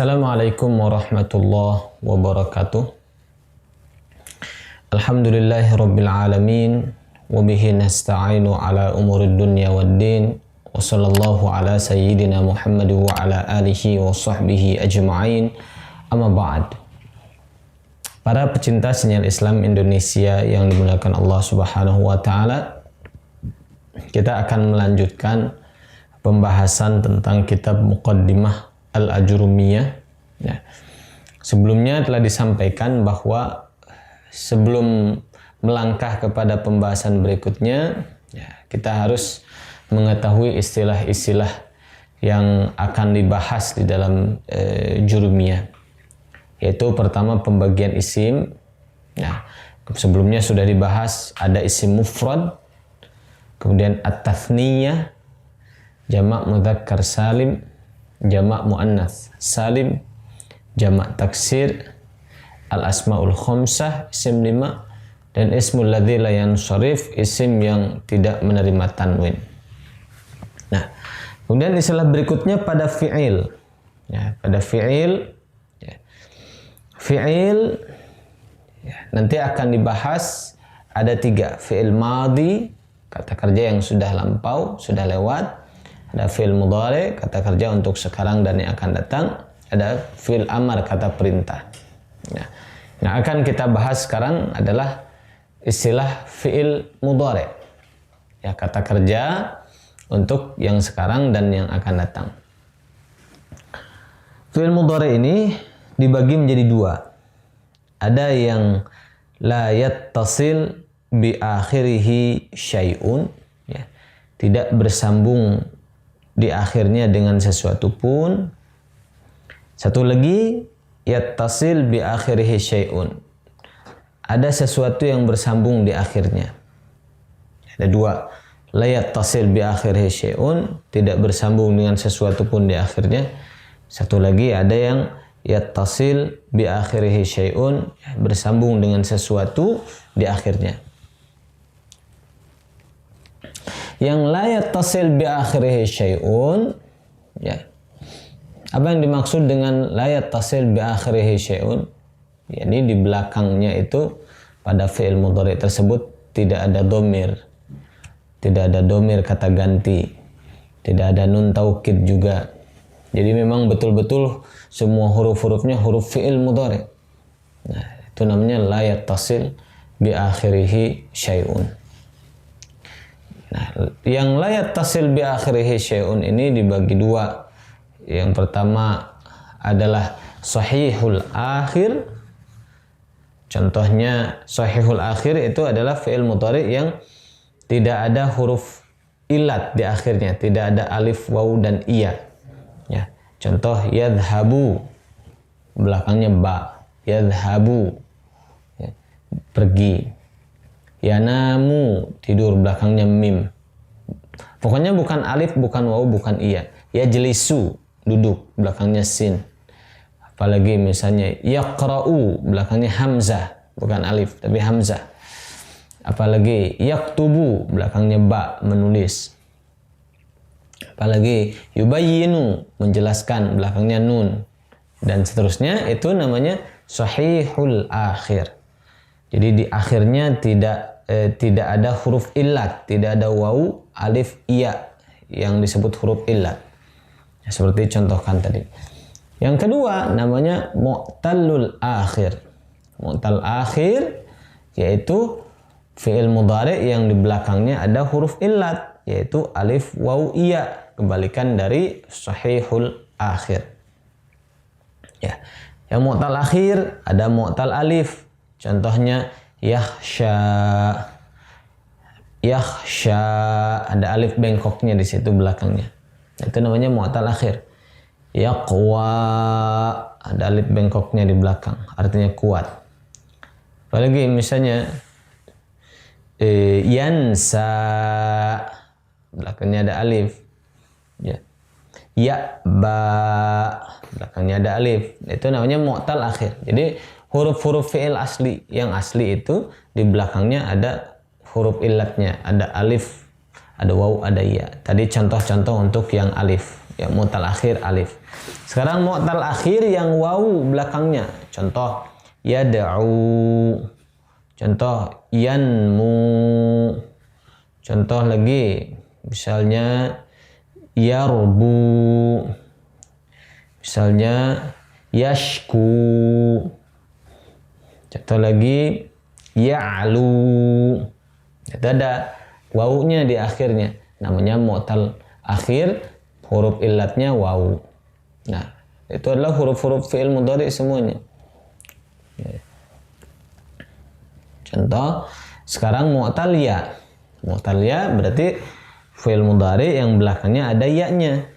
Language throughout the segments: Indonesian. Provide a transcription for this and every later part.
Assalamualaikum warahmatullahi wabarakatuh. Alhamdulillahirabbil alamin wa bihi nasta'inu ala umurid dunya waddin wa sallallahu ala sayyidina Muhammad wa ala alihi wa sahbihi ajma'in. Amma ba'd. Para pecinta sinyal Islam Indonesia yang dimuliakan Allah Subhanahu wa taala, kita akan melanjutkan pembahasan tentang kitab Muqaddimah Al-Ajurumiyah. Ya. Sebelumnya telah disampaikan bahwa sebelum melangkah kepada pembahasan berikutnya, ya, kita harus mengetahui istilah-istilah yang akan dibahas di dalam jurumiyah. Yaitu pertama pembagian isim. Nah, sebelumnya sudah dibahas ada isim mufrad, kemudian at-tathniyah, jamak mudzakkar salim, jamak muannats salim, jamak taksir, al-asmaul khamsah, isim 5, dan ismul ladzi la yansharif, isim yang tidak menerima tanwin. Nah, kemudian istilah berikutnya pada fi'il. Ya, pada fi'il, ya. Fi'il, ya, nanti akan dibahas ada 3. Fi'il madhi, kata kerja yang sudah lampau, sudah lewat. Ada fi'il mudhari, kata kerja untuk sekarang dan yang akan datang. Ada fi'il amar, kata perintah. Nah, yang akan kita bahas sekarang adalah istilah fi'il mudhari. Ya, kata kerja untuk yang sekarang dan yang akan datang. Fi'il mudhari ini dibagi menjadi 2. Ada yang la yattasil bi akhirihi syai'un, ya, tidak bersambung di akhirnya dengan sesuatu pun. Satu lagi, yattasil bi akhirihi syai'un, ada sesuatu yang bersambung di akhirnya. Ada 2. La yattasil bi akhirihi syai'un, tidak bersambung dengan sesuatu pun di akhirnya. Satu lagi ada yang yattasil bi akhirihi syai'un, bersambung dengan sesuatu di akhirnya. Yang la yattasil bi akhirihi syai'un, ya. Apa yang dimaksud dengan la yattasil bi akhirihi syai'un? Yani di belakangnya itu pada fi'il mudhari tersebut tidak ada dhamir. Tidak ada dhamir kata ganti. Tidak ada nun taukid juga. Jadi memang betul-betul semua huruf-hurufnya huruf fi'il mudhari. Nah, itu namanya la yattasil bi akhirihi syai'un. Nah, yang la yattasil bi akhirihi syai'un ini dibagi 2. Yang pertama adalah sahihul akhir. Contohnya sahihul akhir itu adalah fi'il mudhari yang tidak ada huruf ilat di akhirnya, tidak ada alif, waw, dan iya. Ya, contoh yadhhabu, belakangnya ba, yadhhabu, ya, pergi. Yanamu, tidur, belakangnya mim. Pokoknya bukan alif, bukan waw, bukan iya. Yajlisu, duduk, belakangnya sin. Apalagi misalnya yaqra'u, belakangnya hamzah, bukan alif tapi hamzah. Apalagi yaktubu, belakangnya ba, menulis. Apalagi yubayyinu, menjelaskan, belakangnya nun, dan seterusnya. Itu namanya sahihul akhir. Jadi di akhirnya tidak ada huruf illat, tidak ada waw, alif, iya yang disebut huruf illat. Ya, seperti contohkan tadi. Yang kedua namanya mu'tallul akhir. Mu'tal akhir yaitu fi'il mudhari yang di belakangnya ada huruf illat, yaitu alif, waw, iya, kebalikan dari sahihul akhir. Ya. Yang mu'tal akhir ada mu'tal alif. Contohnya yakhsha, ada alif bengkoknya di situ belakangnya. Itu namanya mu'tal akhir. Yaqwa, ada alif bengkoknya di belakang, artinya kuat. Apalagi misalnya yansa, belakangnya ada alif. Ya. Ya'ba, belakangnya ada alif. Itu namanya mu'tal akhir. Jadi huruf-huruf fi'il asli, yang asli itu di belakangnya ada huruf illatnya, ada alif, ada waw, ada ya. Tadi contoh-contoh untuk yang alif, Ya, mu'tal akhir alif. Sekarang mu'tal akhir yang wawu belakangnya. Contoh yad'u. Contoh yanmu. Contoh lagi misalnya yarbu. Misalnya yashku. Contoh lagi ya'lu. Itu ada wawunya di akhirnya. Namanya mu'tal akhir, huruf illatnya wawu. Nah, itu adalah huruf-huruf fi'il mudhari semuanya. Contoh, sekarang mu'tal ya. Mu'tal ya berarti fi'il mudhari yang belakangnya ada ya-nya.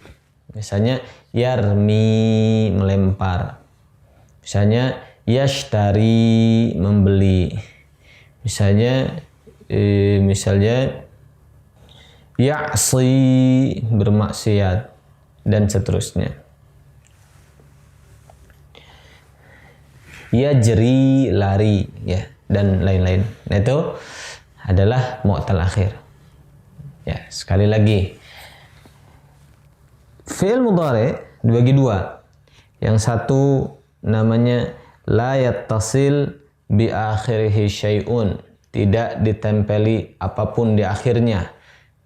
Misalnya yarmi, melempar. Misalnya yashtari, membeli. Misalnya ya'si, bermaksiat, dan seterusnya. Yajri, lari, ya, dan lain-lain. Nah, itu adalah mu'tal akhir. Ya, sekali lagi. Fi'il mudhari dibagi dua. Yang satu namanya la yattasil bi akhirihi syai'un, tidak ditempeli apapun di akhirnya,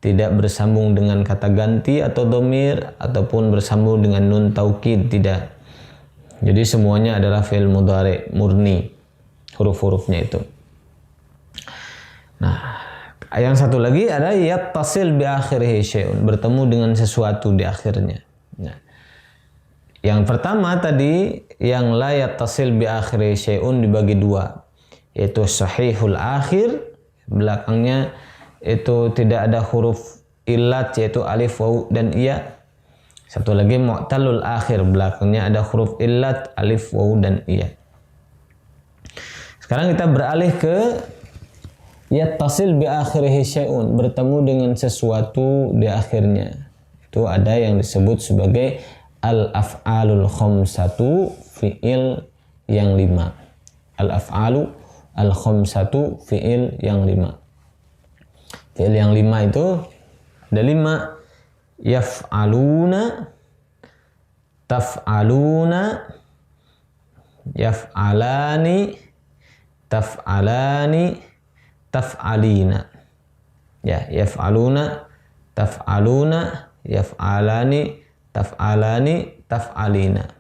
tidak bersambung dengan kata ganti atau dhamir ataupun bersambung dengan nun taukid, tidak. Jadi semuanya adalah fi'il mudhari murni, huruf-hurufnya itu. Nah, yang satu lagi ada yattasil bi akhirihi syai'un, bertemu dengan sesuatu di akhirnya. Nah, yang pertama tadi yang la yattasil bi akhirihi syai'un dibagi dua, yaitu sahihul akhir, belakangnya itu tidak ada huruf illat yaitu alif, waw, dan iya. Satu lagi mu'talul akhir, belakangnya ada huruf illat, alif, waw, dan iya. Sekarang kita beralih ke yattasil bi akhirihi syai'un, bertemu dengan sesuatu di akhirnya. Itu ada yang disebut sebagai al-af'alul khamsatu, fi'il yang 5. Al-af'alu al-khamsatu, fi'il yang 5. Fi'il yang 5 itu ada 5. Yaf'aluna, taf'aluna, yaf'alani, taf'alani, taf'alina. Ya, yaf'aluna, taf'aluna, yaf'alani, taf'alani, taf'alina.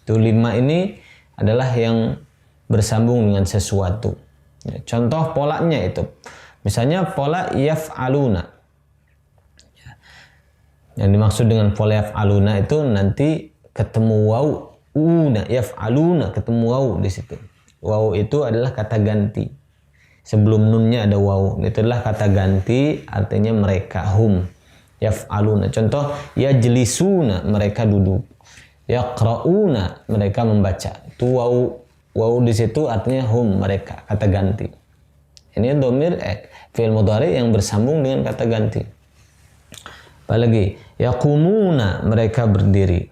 Itu 5 ini adalah yang bersambung dengan sesuatu. Ya, contoh polanya itu. Misalnya pola yaf'aluna. Yang dimaksud dengan pola yaf'aluna itu nanti ketemu waw, una, yaf'aluna, ketemu waw di situ. Waw itu adalah kata ganti. Sebelum nunnya ada waw. Itu adalah kata ganti, artinya mereka, hum. Yaf'aluna. Contoh yajlisuna, mereka duduk. Yaqra'una, mereka membaca. Itu waw. Waw di situ artinya hum, mereka, kata ganti. Ini dhamir fi'il mudhari yang bersambung dengan kata ganti. Apalagi yaqumuna, mereka berdiri.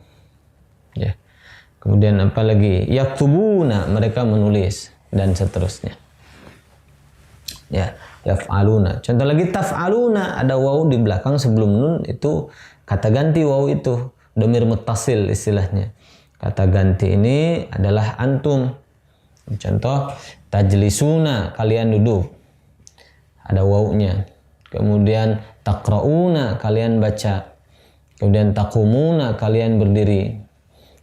Ya. Kemudian apalagi yaktubuna, mereka menulis, dan seterusnya. Ya, yaf'aluna. Contoh lagi taf'aluna, ada waw di belakang sebelum nun, itu kata ganti waw itu, dhamir muttasil istilahnya. Kata ganti ini adalah antum. Contoh tajlisuna, kalian duduk, ada wawnya. Kemudian taqra'una, kalian baca. Kemudian taqumuna, kalian berdiri.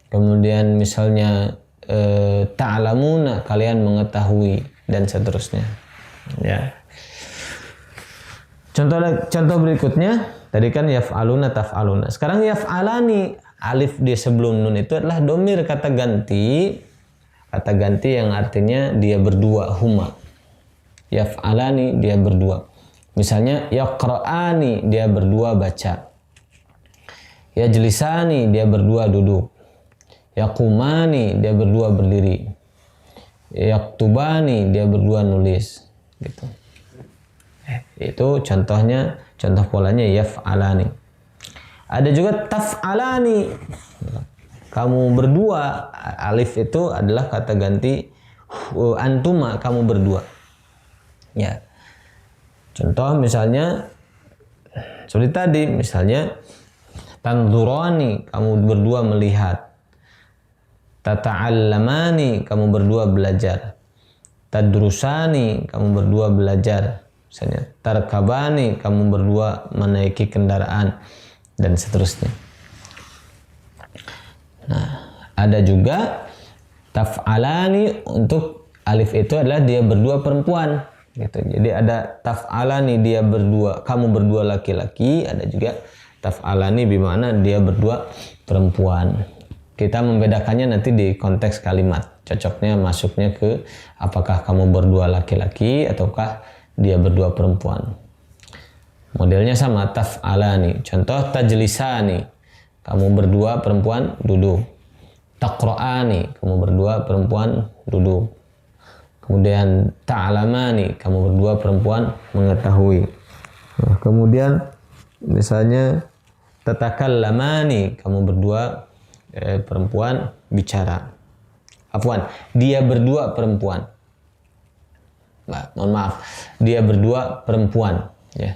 Kemudian misalnya ta'lamuna, kalian mengetahui, dan seterusnya. Ya. Contoh berikutnya tadi kan yaf'aluna, taf'aluna. Sekarang yaf'alani, alif di sebelum nun itu adalah dhamir kata ganti. Kata ganti yang artinya dia berdua, huma. Yaf'alani, dia berdua. Misalnya yaqra'ani, dia berdua baca. Yajlisani, dia berdua duduk. Yaqumani, dia berdua berdiri. Yaktubani, dia berdua nulis. Gitu. Itu contohnya, contoh polanya yaf'alani. Ada juga taf'alani. Kamu berdua, alif itu adalah kata ganti antuma, kamu berdua. Ya. Contoh misalnya seperti tadi, misalnya Tanzurani, kamu berdua melihat. Tata'allamani, kamu berdua belajar. Tadrusani, kamu berdua belajar. Misalnya, tarkabani, kamu berdua menaiki kendaraan, dan seterusnya. Nah, ada juga taf'alani, untuk alif itu adalah dia berdua perempuan gitu. Jadi ada taf'alani, dia berdua, kamu berdua laki-laki. Ada juga taf'alani bimana dia berdua perempuan. Kita membedakannya nanti di konteks kalimat, cocoknya masuknya ke apakah kamu berdua laki-laki ataukah dia berdua perempuan. Modelnya sama, taf'alani. Contoh tajlisani, kamu berdua perempuan duduk. Taqra'ani, kamu berdua perempuan duduk. Kemudian ta'lamani, kamu berdua perempuan mengetahui. Nah, kemudian misalnya tatakallamani, kamu berdua perempuan bicara. Afwan, dia berdua perempuan. Nah, mohon maaf, dia berdua perempuan. Ya.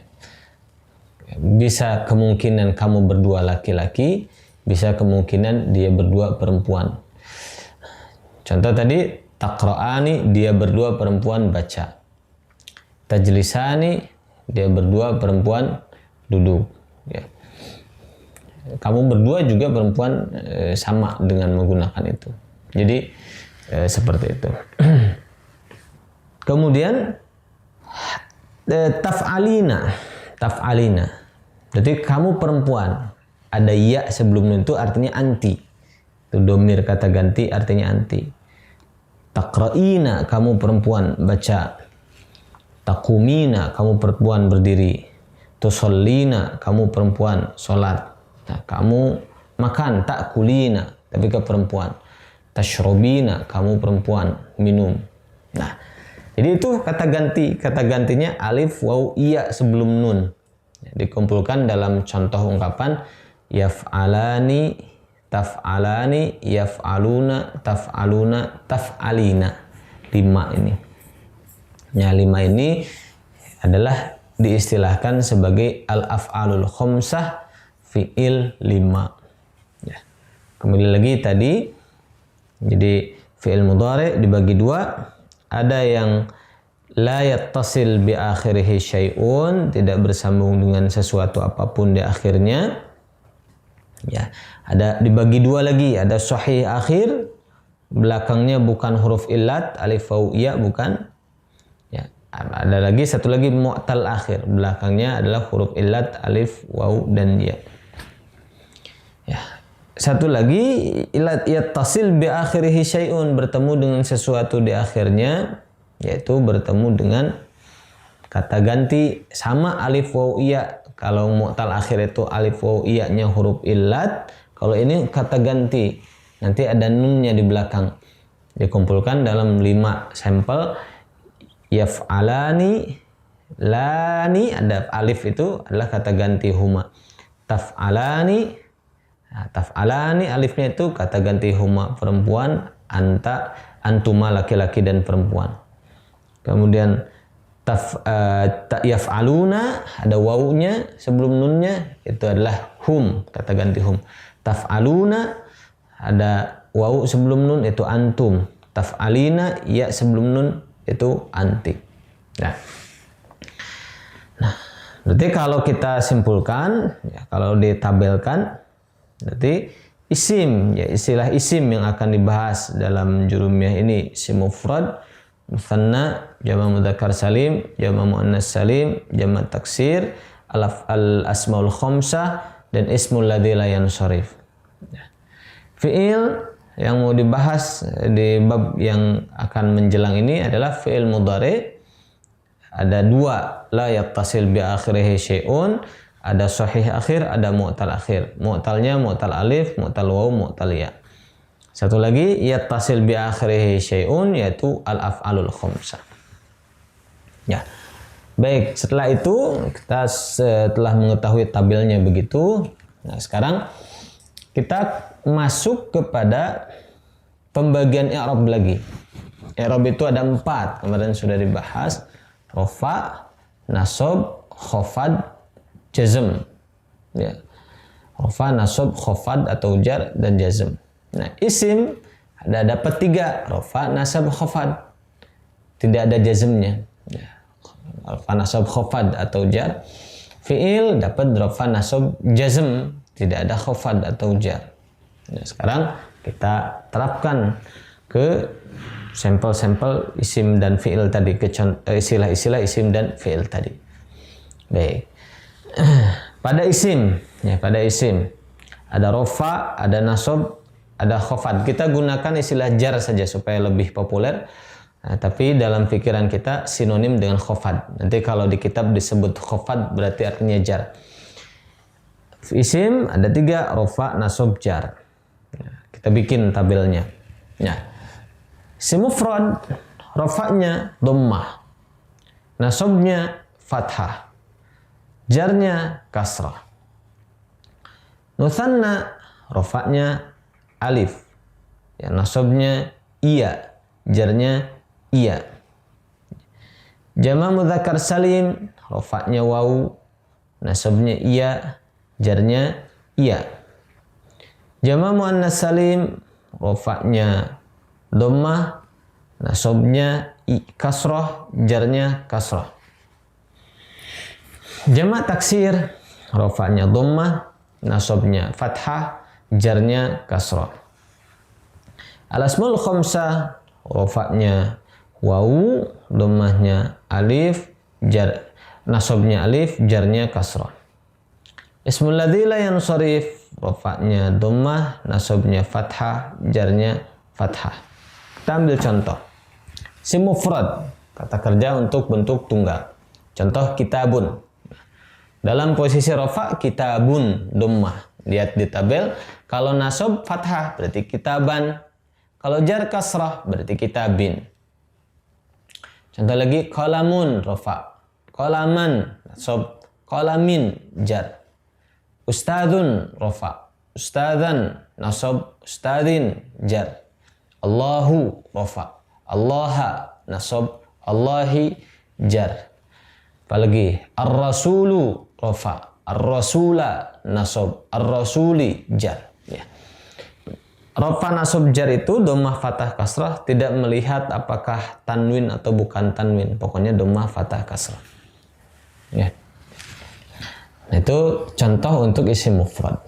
Bisa kemungkinan kamu berdua laki-laki, bisa kemungkinan dia berdua perempuan. Contoh tadi, taqra'ani, dia berdua perempuan baca. Tajlisani, dia berdua perempuan duduk. Ya. Kamu berdua juga perempuan sama dengan menggunakan itu. Jadi seperti itu. Kemudian taf'alina. Jadi kamu perempuan. Ada ya sebelum itu artinya anti. Itu domir kata ganti artinya anti. Taqra'ina, kamu perempuan baca. Taqumina, kamu perempuan berdiri. Tusallina, kamu perempuan sholat. Nah, kamu makan, takulina, tapi ke perempuan. Tashrobina, kamu perempuan minum. Nah, jadi itu kata ganti. Kata gantinya alif, waw, iya sebelum nun. Dikumpulkan dalam contoh ungkapan yaf'alani, taf'alani, yaf'aluna, taf'aluna, taf'alina. 5 ini. Ya, 5 ini adalah diistilahkan sebagai al-af'alul khomsah, fi'il 5. Ya. Kemudian lagi tadi, jadi fi'il mudhari dibagi 2. Ada yang la yattasil bi akhirihi syai'un, tidak bersambung dengan sesuatu apapun di akhirnya. Ya, ada dibagi 2 lagi, ada sahih akhir, belakangnya bukan huruf illat, alif waw ya bukan. Ya, ada lagi satu lagi mu'tal akhir, belakangnya adalah huruf illat, alif waw dan ya. Ya, satu lagi illat yattasil bi akhirihi syai'un, bertemu dengan sesuatu di akhirnya, yaitu bertemu dengan kata ganti sama alif waw iya. Kalau mu'tal akhir itu alif waw iya-nya huruf illat, kalau ini kata ganti, nanti ada nunnya di belakang. Dikumpulkan dalam 5 sampel. Yaf'alani, lani, ada alif itu adalah kata ganti huma. Taf'alani, nah, taf'alani alifnya itu kata ganti huma perempuan, anta, antuma laki-laki dan perempuan. Kemudian yaf'aluna, ada wawunya sebelum nunnya, itu adalah hum, kata ganti hum. Taf'aluna, ada wawu sebelum nun, itu antum. Taf'alina, ya sebelum nun, itu anti. Nah, berarti kalau kita simpulkan, ya, kalau ditabelkan, berarti isim, ya istilah isim yang akan dibahas dalam jurumiyah ini, isim mufrad, musanna, jama' mudzakkar salim, jama' muannas salim, jama' taksir, al-asmaul khamsah, dan ismul ladzi la yansharif. Fi'il yang mau dibahas di bab yang akan menjelang ini adalah fi'il mudhari. Ada 2, la yattasil bi akhirihi syai'un, ada sahih akhir, ada mu'tal akhir. Mu'talnya mu'tal alif, mu'tal waw, mu'tal ya. Satu lagi yattasil bi akhirihi syai'un, yaitu al-af'alul khamsah. Ya. Baik, setelah itu kita setelah mengetahui tabelnya begitu. Nah, sekarang kita masuk kepada pembagian i'rab lagi. I'rab itu ada 4, kemarin sudah dibahas. Rafa, nasab, khafad, jazm. Ya. Rafa, nasab, khafad atau jar dan jazm. Nah, isim ada dapat 3, rafa, nasab, khafad. Tidak ada jazmnya. Ya. Rafa, nasab, khafad atau jar. Fi'il dapat rafa, nasab, jazm, tidak ada khafad atau jar. Nah, sekarang kita terapkan ke sampel-sampel isim dan fi'il tadi, ke istilah-istilah isim dan fi'il tadi. Baik. Pada isim ada rafa, ada nasab, ada khafad. Kita gunakan istilah jar saja supaya lebih populer. Nah, tapi dalam pikiran kita sinonim dengan khafad. Nanti kalau di kitab disebut khafad berarti artinya jar. Isim ada 3, rafa, nasab, jar. Nah, kita bikin tabelnya. Nah, isim mufrad, rafa'nya dhammah, nasabnya fathah, jarnya kasrah. Mutsanna, rafa'nya alif, ya, nasabnya iya, jarnya iya. Jama' mudzakkar salim, rafa'nya waw, nasabnya iya, jarnya iya. Jama' muannas salim, rafa'nya dhammah, nasabnya kasrah, jarnya kasrah. Jama' taksir, rafa'nya dhammah, nasabnya fathah, jarnya kasrah. Al-asmaul khamsah, rafa'nya waw, dhammahnya alif, jar, nasabnya alif, jarnya kasrah. Ismul ladzi la yansharif, rafa'nya dhammah, nasabnya fathah, jarnya fathah. Kita ambil contoh. Isim mufrad, kata kerja untuk bentuk tunggal. Contoh kitabun. Dalam posisi rafa, kitabun, dhammah. Lihat di tabel, kalau nasab fathah berarti kitaban. Kalau jar kasrah berarti kitabin. Contoh lagi, qalamun rafa, qalaman nasab, qalamin jar. Ustadzun rafa, ustadzan nasab, ustadzin jar. Allahu rafa, Allaha nasab, Allahi jar. Apalagi ar-rasulu rafa, ar-rasula nasab, ar-rasuli jar. Ya. Rafa, nasab, jar itu dhammah, fathah, kasrah, tidak melihat apakah tanwin atau bukan tanwin. Pokoknya dhammah, fathah, kasrah. Ya. Nah, itu contoh untuk isim mufrad.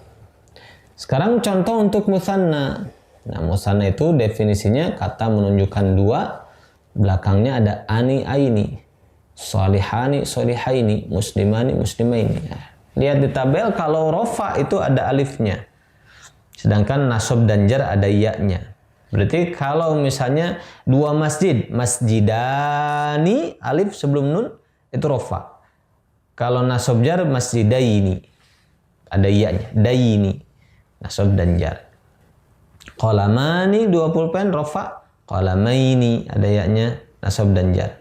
Sekarang contoh untuk mutsanna. Nah, mutsanna itu definisinya kata menunjukkan 2, belakangnya ada ani, aini, salihani, solihaini, muslimani, muslimaini. Nah, lihat di tabel, kalau rafa itu ada alifnya, sedangkan nasab dan jar ada ya-nya. Berarti kalau misalnya 2 masjid, masjidani, alif sebelum nun, itu rafa. Kalau nasab jar, masjidaini, ada ya-nya, daini, nasab dan jar. Qalamani 2 pulpen, rafa, qalamaini, ada ya-nya, nasab dan jar.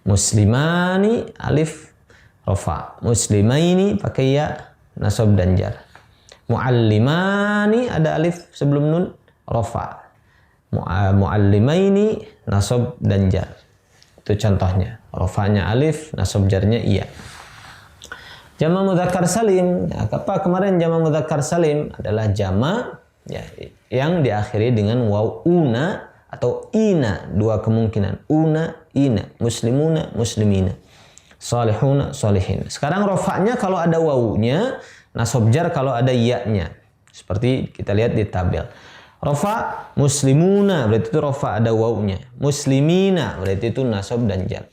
Muslimani, alif, rafa, muslimaini pakai ya, nasab dan jar. Muallimani ada alif sebelum nun, rafa, muallimaini, nasab dan jar. Itu contohnya. Rafa'nya alif, nasab jarnya iya. Jama' mudzakkar salim, ya, apa kemarin jama' mudzakkar salim adalah jama' ya, yang diakhiri dengan waw, una atau ina, 2 kemungkinan, una, ina, muslimuna, muslimina, salihuna, salihin. Sekarang rafa'nya kalau ada wawunya, nasab jar kalau ada ya-nya. Seperti kita lihat di tabel. Rafa, muslimuna berarti itu rafa ada wawunya. Muslimina berarti itu nasab dan jar.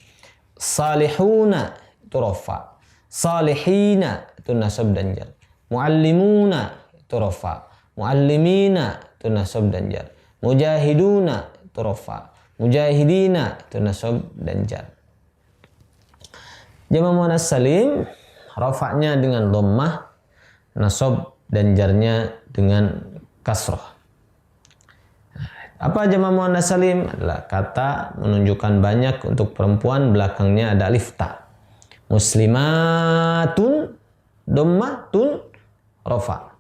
Salihuna itu rafa. Salihina itu nasab dan jar. Muallimuna itu rafa. Muallimina itu nasab dan jar. Mujahiduna itu rafa. Mujahidina itu nasab dan jar. Jama' muannas salim, rafa'nya dengan dhammah, nasab dan jarnya dengan kasrah. Apa jama' muannas salim? Adalah kata menunjukkan banyak untuk perempuan, belakangnya ada alif ta. Muslimatun, dhammatun, rafa.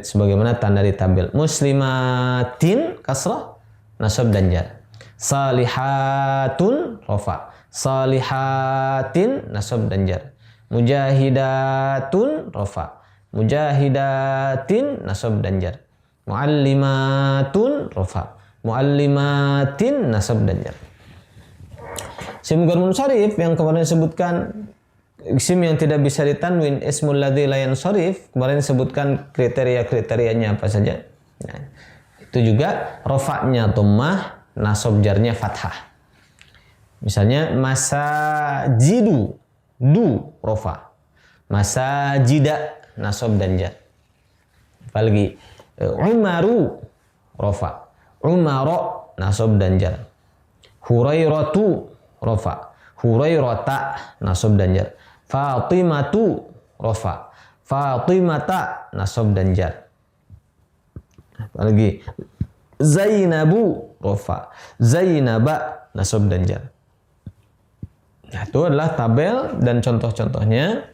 Sebagaimana tanda di tabel. Muslimatin, kasrah, nasab dan jar. Salihatun, rafa. Salihatin, nasab dan jar. Mujahidatun, rafa. Mujahidatin nasab dan jar. Muallimatun rafa. Muallimatin nasab dan jar. Isim ghair munsharif yang kemarin disebutkan isim yang tidak bisa ditanwin, ismul ladzi la yansharif, kemarin disebutkan kriteria-kriterianya apa saja. Nah, itu juga rafa'nya dhammah, nasab jarnya fathah. Misalnya masajidu, du rafa. Masajida nasab dan jar. Apalagi umaru rafa. Umara nasab dan jar. Hurairatu rafa. Hurairata nasab dan jar. Fatimatu rafa. Fatimata nasab dan jar. Apalagi Zainabu rafa. Zainaba nasab dan jar. Nah, itu adalah tabel dan contoh-contohnya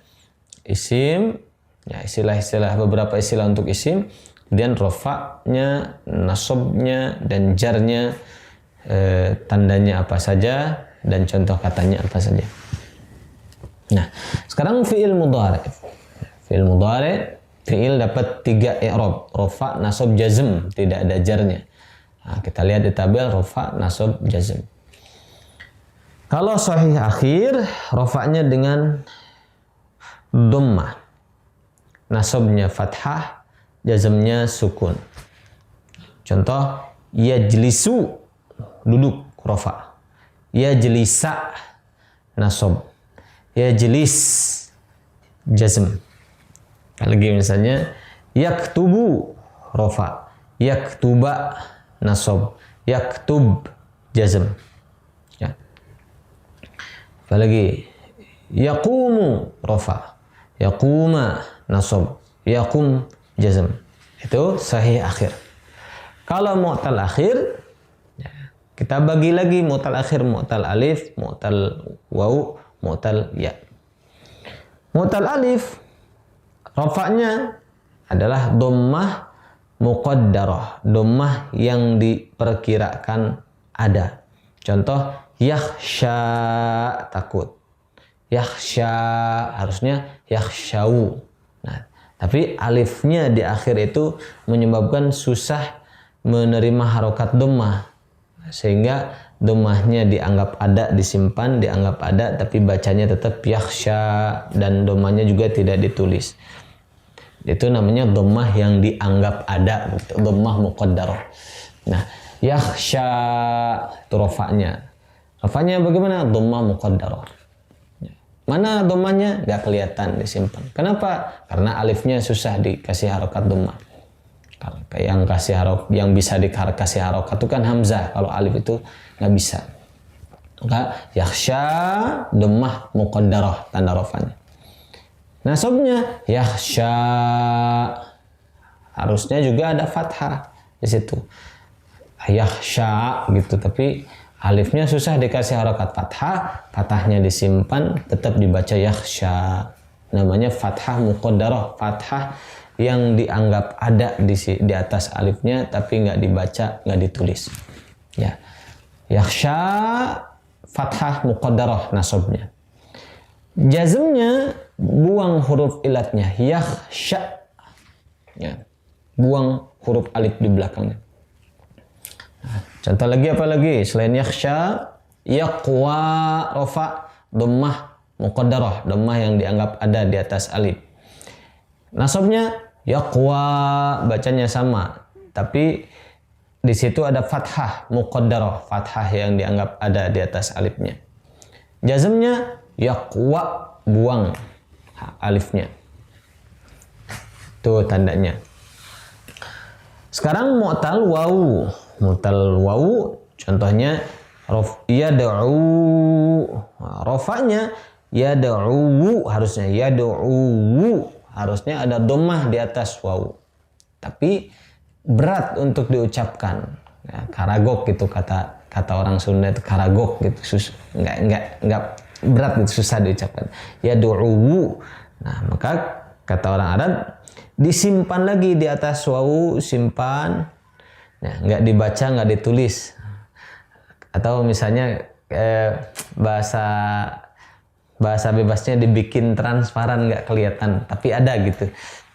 isim, ya istilah-istilah, beberapa istilah untuk isim, kemudian rafa'nya, nasabnya dan jarnya, tandanya apa saja dan contoh katanya apa saja. Nah, sekarang fi'il mudhari. Fi'il mudhari, fi'il dapat 3 i'rab, rafa', nasab, jazm, tidak ada jarnya. Nah, kita lihat di tabel rafa', nasab, jazm. Kalau sahih akhir, rafa'nya dengan dhammah, nasabnya fathah, jazmnya sukun. Contoh, yajlisu, duduk, rafa'. Yajlisa, nasab. Yajlis, jazm. Lagi misalnya, yaktubu, rafa'. Yaktuba, nasab. Yaktub, jazm. Ya. Apalagi, yaqumu, rafa'. Yaquma, nasab. Yaqum, jazm. Itu sahih akhir. Kalau mu'tal akhir, kita bagi lagi mu'tal akhir, mu'tal alif, mu'tal waw, mu'tal ya. Mu'tal alif, rafa'nya adalah dhammah muqaddarah, dhammah yang diperkirakan ada. Contoh, yakhsha, takut. Yakhsha, harusnya yakhshau. Nah, tapi alifnya di akhir itu menyebabkan susah menerima harokat dhammah, sehingga dhammahnya dianggap ada, disimpan, dianggap ada, tapi bacanya tetap yakhsha dan dhammahnya juga tidak ditulis. Itu namanya dhammah yang dianggap ada, dhammah muqaddarah. Nah, yakhsha itu rafa'nya. Rafa'nya bagaimana? Dhammah muqaddarah. Mana dhammahnya? Gak kelihatan, disimpan. Kenapa? Karena alifnya susah dikasih harokat dhammah. Yang bisa dikasih harokat itu kan hamzah. Kalau alif itu nggak bisa. Maka yakhsha, dhammah muqaddarah, tanda rafa'nya. Nasabnya yakhsha, harusnya juga ada fathah di situ. Yakhsha gitu, tapi alifnya susah dikasih harokat fathah, fathahnya disimpan, tetap dibaca yakhsha. Namanya fathah muqaddarah, fathah yang dianggap ada di atas alifnya tapi nggak dibaca, nggak ditulis. Ya, yakhsha fathah muqaddarah nasabnya. Jazmnya buang huruf ilatnya, yakhsha. Ya, buang huruf alif di belakangnya. Nah, contoh lagi apa lagi selain yakhsha? Yaqwa, rafa, dhammah muqaddarah, dhammah yang dianggap ada di atas alif. Nasabnya yaqwa, bacanya sama, tapi di situ ada fathah muqaddarah, fathah yang dianggap ada di atas alifnya. Jazmnya yaqwa, buang alifnya. Itu tandanya. Sekarang mu'tal wawu. Mu'tal wawu contohnya yad'u, rafa'nya yad'u, harusnya yad'u, harusnya ada dhammah di atas wawu, tapi berat untuk diucapkan. Ya, karagok gitu kata orang Sunda itu, karagok gitu, nggak berat gitu, susah diucapkan. Yad'u. Nah, maka kata orang Arab disimpan lagi di atas wawu, simpan. Nah, nggak dibaca, nggak ditulis. Atau misalnya bahasa bebasnya dibikin transparan, nggak kelihatan, tapi ada gitu.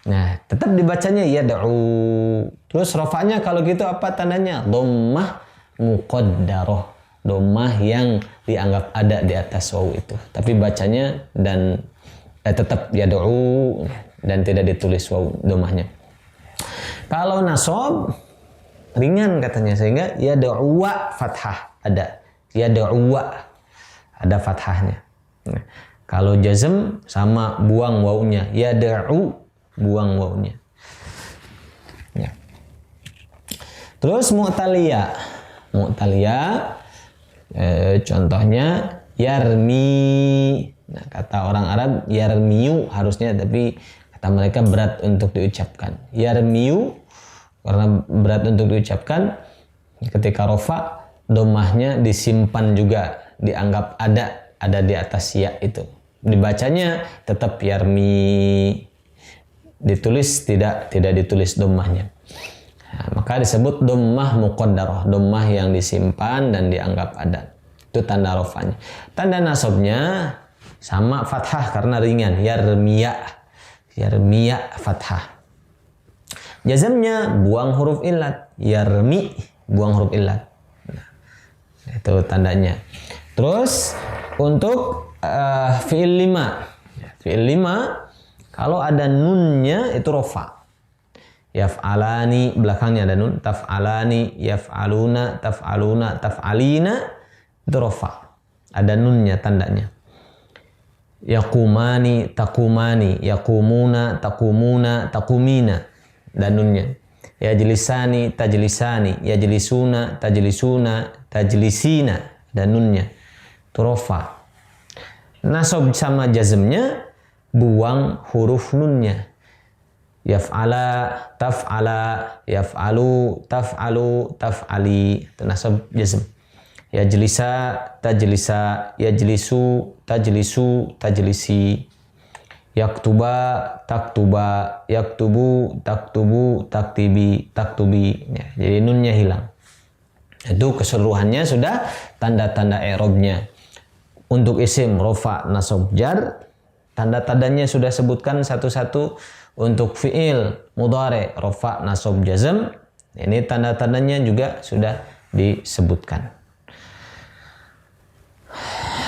Nah, tetap dibacanya yad'u. Terus rofanya kalau gitu apa tandanya? Dhammah muqaddarah. Dhammah yang dianggap ada di atas waw itu. Tapi bacanya dan tetap yad'u dan tidak ditulis waw dhammahnya. Kalau nasab ringan katanya, sehingga yad'u fathah ada. Yad'u ada fathahnya. Nah, kalau jazm sama buang wawnya, yad'u buang wawnya. Ya. Terus mu'taliyah. Contohnya yarmi. Nah, kata orang Arab yarmiyu harusnya, tapi kata mereka berat untuk diucapkan. Yarmiyu karena berat untuk diucapkan. Ketika rofa, dhammahnya disimpan juga, dianggap ada di atas ya itu. Dibacanya tetap yarmi, ditulis tidak ditulis dhammahnya. Nah, maka disebut dhammah muqaddarah, dhammah yang disimpan dan dianggap ada. Itu tanda rofanya. Tanda nasabnya sama fathah karena ringan, yarmiya fathah. Jazamnya buang huruf illat, yarmi buang huruf illat. Nah, itu tandanya. Terus untuk fi'il 5. Fi'il 5 kalau ada nunnya itu rofa. Yaf'alani belakangnya ada nun, taf'alani, yaf'aluna, taf'alina itu rofa. Ada nunnya tandanya. Yakumani, takumani, yakumuna, takumuna, takumina dan nunnya. Yajlisani, tajlisani, yajlisuna, tajlisuna, tajlisina dan nunnya. Itu rofa. Nasab sama jazmnya buang huruf nunnya. Yaf'ala, taf'ala, yaf'alu, taf'alu, taf'ali. Itu nasab jazm. Yajlisa, tajlisa, yajlisu, tajlisu, tajlisi. Yaktuba, taktuba, yaktubu, taktubu, taktibi, taktubi. Ya, jadi nunnya hilang. Itu keseluruhannya sudah tanda-tanda i'rabnya. Untuk isim, rofa, nasab, jar, tanda-tandanya sudah sebutkan satu-satu. Untuk fi'il, mudhari, rofa, nasab, jazm, ini tanda-tandanya juga sudah disebutkan.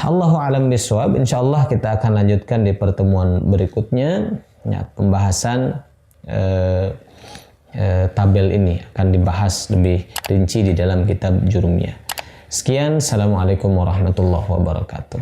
Allahu a'lam bishawab. Insyaallah kita akan lanjutkan di pertemuan berikutnya. Ya, pembahasan tabel ini akan dibahas lebih rinci di dalam kitab Jurumiyah. Sekian, assalamualaikum warahmatullahi wabarakatuh.